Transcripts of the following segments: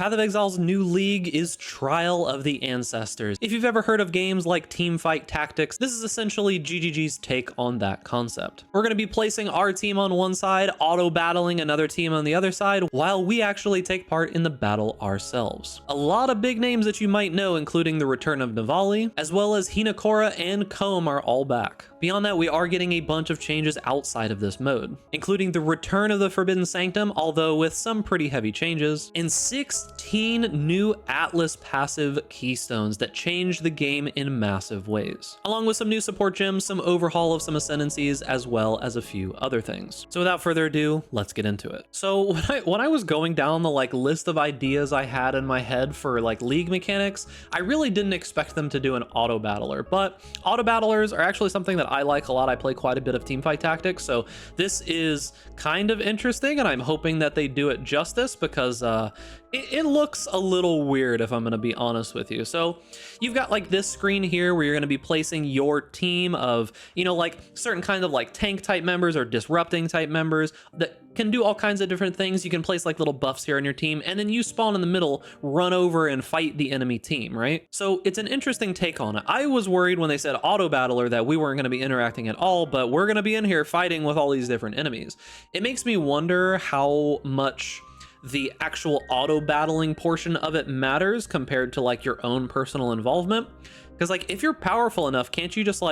Path of Exile's new league is Trial of the Ancestors. If you've ever heard of games like Teamfight Tactics, this is essentially GGG's take on that concept. We're going to be placing our team on one side, auto-battling another team on the other side, while we actually take part in the battle ourselves. A lot of big names that you might know, including the return of Navali, as well as Hinakora and Comb are all back. Beyond that, we are getting a bunch of changes outside of this mode, including the return of the Forbidden Sanctum, although with some pretty heavy changes, and 16 new Atlas passive keystones that change the game in massive ways, along with some new support gems, some overhaul of some ascendancies, as well as a few other things. So without further ado, let's get into it. So when I was going down the list of ideas I had in my head for league mechanics, I really didn't expect them to do an auto battler, but auto battlers are actually something that I like a lot. I play quite a bit of Teamfight Tactics, so this is kind of interesting, and I'm hoping that they do it justice, because it looks a little weird, if I'm going to be honest with you. So you've got this screen here where you're going to be placing your team of, certain kind of tank type members or disrupting type members that can do all kinds of different things. You can place little buffs here on your team, and then you spawn in the middle, run over and fight the enemy team, right? So it's an interesting take on it. I was worried when they said auto battler that we weren't going to be interacting at all, but we're going to be in here fighting with all these different enemies. It makes me wonder how much the actual auto battling portion of it matters compared to your own personal involvement. Because if you're powerful enough, can't you just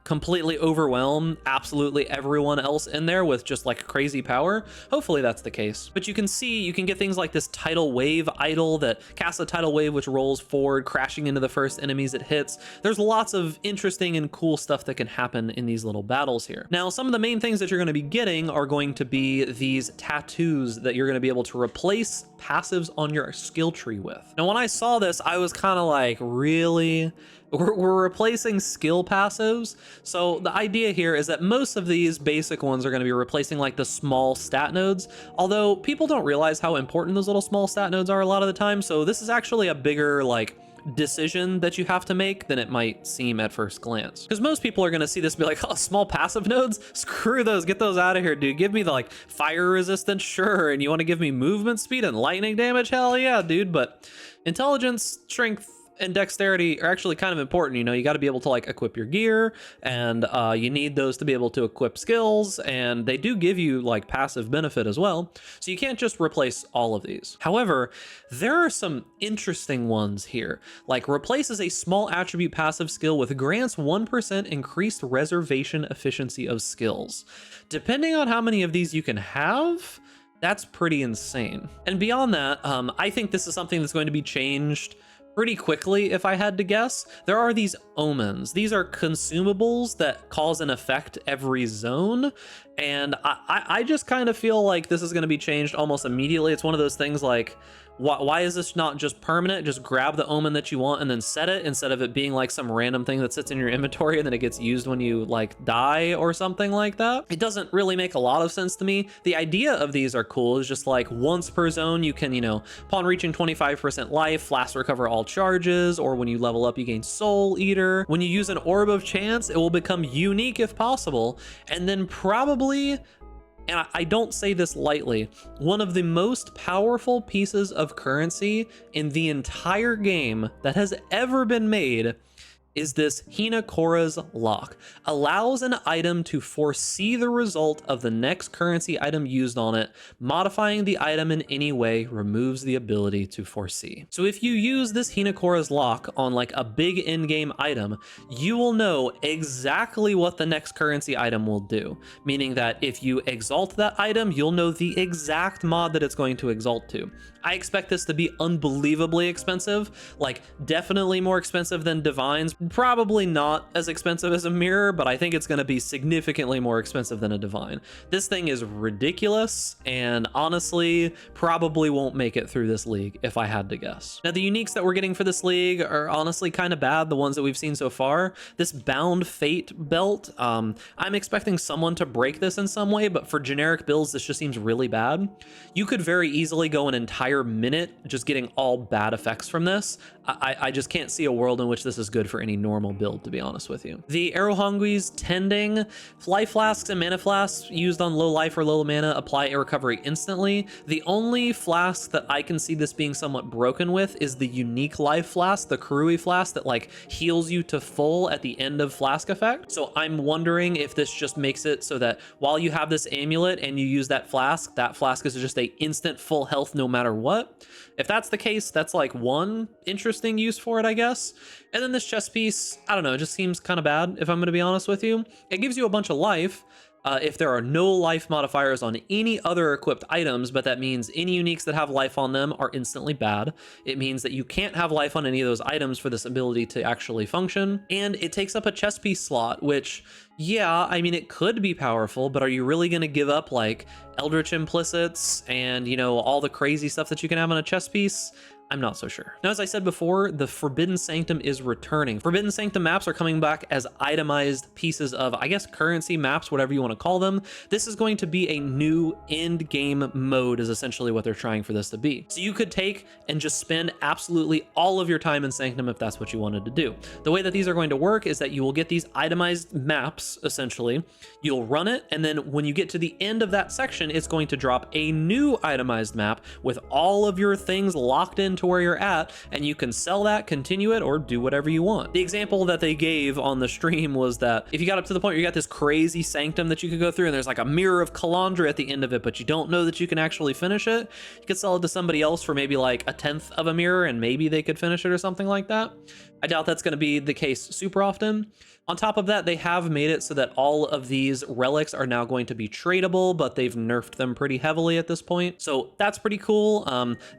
completely overwhelm absolutely everyone else in there with just crazy power? Hopefully that's the case. But you can see, you can get things like this tidal wave idol that casts a tidal wave which rolls forward, crashing into the first enemies it hits. There's lots of interesting and cool stuff that can happen in these little battles here. Now, some of the main things that you're going to be getting are going to be these tattoos that you're going to be able to replace passives on your skill tree with. Now, when I saw this, I was kind of really? We're replacing skill passives. So the idea here is that most of these basic ones are going to be replacing the small stat nodes, although people don't realize how important those little small stat nodes are a lot of the time. So this is actually a bigger decision that you have to make than it might seem at first glance, because most people are going to see this and be oh, small passive nodes, screw those, get those out of here, dude. Give me the fire resistance, sure, and you want to give me movement speed and lightning damage, hell yeah, dude. But intelligence, strength, and dexterity are actually kind of important. You got to be able to equip your gear, and you need those to be able to equip skills, and they do give you passive benefit as well. So you can't just replace all of these. However, there are some interesting ones here, replaces a small attribute passive skill with grants 1% increased reservation efficiency of skills. Depending on how many of these you can have, that's pretty insane. And beyond that, I think this is something that's going to be changed pretty quickly, if I had to guess. There are these omens. These are consumables that cause an effect every zone, and I just kind of feel this is going to be changed almost immediately. It's one of those things why is this not just permanent? Just grab the omen that you want and then set it, instead of it being some random thing that sits in your inventory and then it gets used when you die or something like that. It doesn't really make a lot of sense to me. The idea of these are cool. It's just once per zone you can, upon reaching 25% life, fast recover all charges, or when you level up you gain Soul Eater. When you use an Orb of Chance, it will become unique if possible, and then probably, and I don't say this lightly, one of the most powerful pieces of currency in the entire game that has ever been made is this Hinakora's Lock. Allows an item to foresee the result of the next currency item used on it. Modifying the item in any way removes the ability to foresee. So if you use this Hinakora's Lock on a big in-game item, you will know exactly what the next currency item will do. Meaning that if you exalt that item, you'll know the exact mod that it's going to exalt to. I expect this to be unbelievably expensive, definitely more expensive than Divines. Probably not as expensive as a mirror, but I think it's going to be significantly more expensive than a Divine. This thing is ridiculous, and honestly, probably won't make it through this league if I had to guess. Now, the uniques that we're getting for this league are honestly kind of bad, the ones that we've seen so far. This Bound Fate belt, I'm expecting someone to break this in some way, but for generic builds, this just seems really bad. You could very easily go an entire minute just getting all bad effects from this. I just can't see a world in which this is good for any any normal build, to be honest with you. The Arohangui's Tending, life flasks and mana flasks used on low life or low mana apply a recovery instantly. The only flask that I can see this being somewhat broken with is the unique life flask, the Karui flask that like heals you to full at the end of flask effect. So I'm wondering if this just makes it so that while you have this amulet and you use that flask is just a instant full health no matter what. If that's the case, that's like one interesting use for it, I guess. And then this chest piece, I don't know, it just seems kind of bad, if I'm going to be honest with you. It gives you a bunch of life if there are no life modifiers on any other equipped items, but that means any uniques that have life on them are instantly bad. It means that you can't have life on any of those items for this ability to actually function. And it takes up a chest piece slot, which, yeah, I mean, it could be powerful, but are you really going to give up like Eldritch Implicits and, you know, all the crazy stuff that you can have on a chest piece? I'm not so sure. Now, as I said before, the Forbidden Sanctum is returning. Forbidden Sanctum maps are coming back as itemized pieces of, I guess, currency maps, whatever you want to call them. This is going to be a new end game mode is essentially what they're trying for this to be. So you could take and just spend absolutely all of your time in Sanctum if that's what you wanted to do. The way that these are going to work is that you will get these itemized maps, essentially. You'll run it, and then when you get to the end of that section, it's going to drop a new itemized map with all of your things locked into where you're at, and you can sell that, continue it, or do whatever you want. The example that they gave on the stream was that if you got up to the point where you got this crazy sanctum that you could go through and there's like a mirror of Kalandra at the end of it, but you don't know that you can actually finish it, you could sell it to somebody else for maybe like a tenth of a mirror and maybe they could finish it or something like that. I doubt that's going to be the case super often. On top of that, they have made it so that all of these relics are now going to be tradable, but they've nerfed them pretty heavily at this point. So that's pretty cool.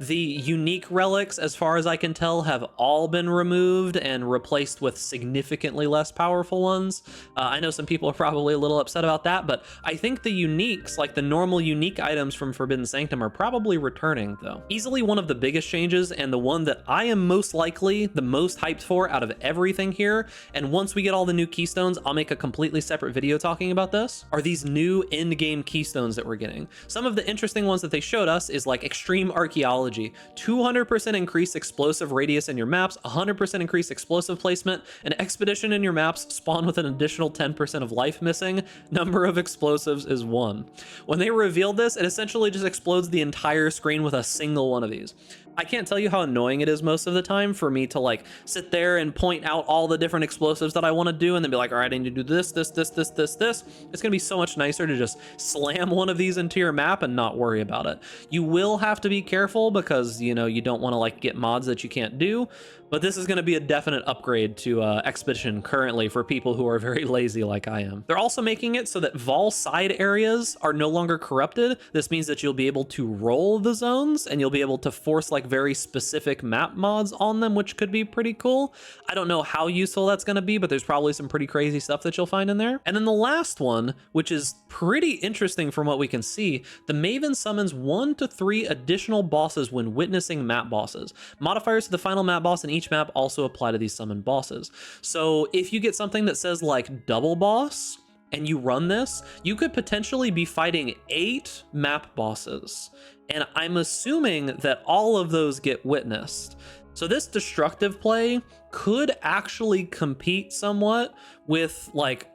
The unique relics, as far as I can tell, have all been removed and replaced with significantly less powerful ones. I know some people are probably a little upset about that, but I think the uniques, like the normal unique items from Forbidden Sanctum, are probably returning though. Easily one of the biggest changes, and the one that I am most likely the most hyped for out of everything here, and once we get all the new keystones, I'll make a completely separate video talking about this, are these new end-game keystones that we're getting. Some of the interesting ones that they showed us is like Extreme Archaeology, 200% increased explosive radius in your maps, 100% increased explosive placement, an expedition in your maps spawn with an additional 10% of life missing, number of explosives is 1. When they revealed this, it essentially just explodes the entire screen with a single one of these. I can't tell you how annoying it is most of the time for me to like sit there and point out all the different explosives that I want to do and then be like, all right, I need to do this. It's gonna be so much nicer to just slam one of these into your map and not worry about it. You will have to be careful because, you know, you don't want to like get mods that you can't do, but this is going to be a definite upgrade to Expedition currently for people who are very lazy like I am. They're also making it so that Vol side areas are no longer corrupted. This means that you'll be able to roll the zones and you'll be able to force like very specific map mods on them, which could be pretty cool. I don't know how useful that's going to be, but there's probably some pretty crazy stuff that you'll find in there. And then the last one, which is pretty interesting from what we can see, the Maven summons 1 to 3 additional bosses when witnessing map bosses. Modifiers to the final map boss in each map also apply to these summoned bosses. So if you get something that says like double boss and you run this, you could potentially be fighting 8 map bosses. And I'm assuming that all of those get witnessed. So this destructive play could actually compete somewhat with like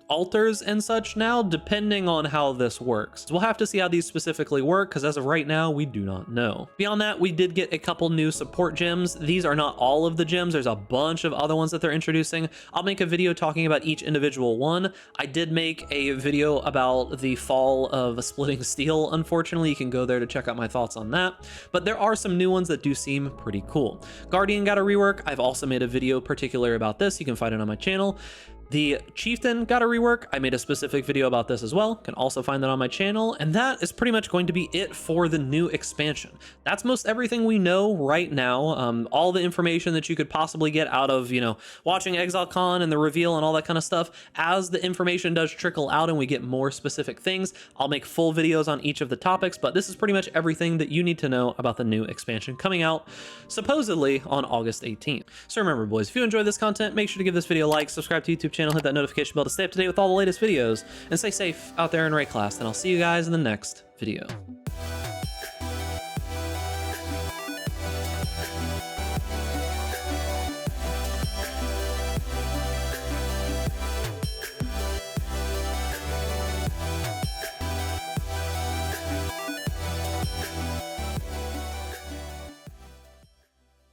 altars and such now, depending on how this works. So we'll have to see how these specifically work, because as of right now, we do not know. Beyond that, we did get a couple new support gems. These are not all of the gems. There's a bunch of other ones that they're introducing. I'll make a video talking about each individual one. I did make a video about the fall of Splitting Steel. Unfortunately, you can go there to check out my thoughts on that, but there are some new ones that do seem pretty cool. Guardian got a rework. I've also made a video particular about this. You can find it on my channel. The Chieftain got a rework. I made a specific video about this as well. Can also find that on my channel. And that is pretty much going to be it for the new expansion. That's most everything we know right now. All the information that you could possibly get out of, you know, watching ExileCon and the reveal and all that kind of stuff. As the information does trickle out and we get more specific things, I'll make full videos on each of the topics, but this is pretty much everything that you need to know about the new expansion coming out supposedly on August 18th. So remember, boys, if you enjoy this content, make sure to give this video a like, subscribe to YouTube channel, hit that notification bell to stay up to date with all the latest videos, and stay safe out there in Ray class, and I'll see you guys in the next video.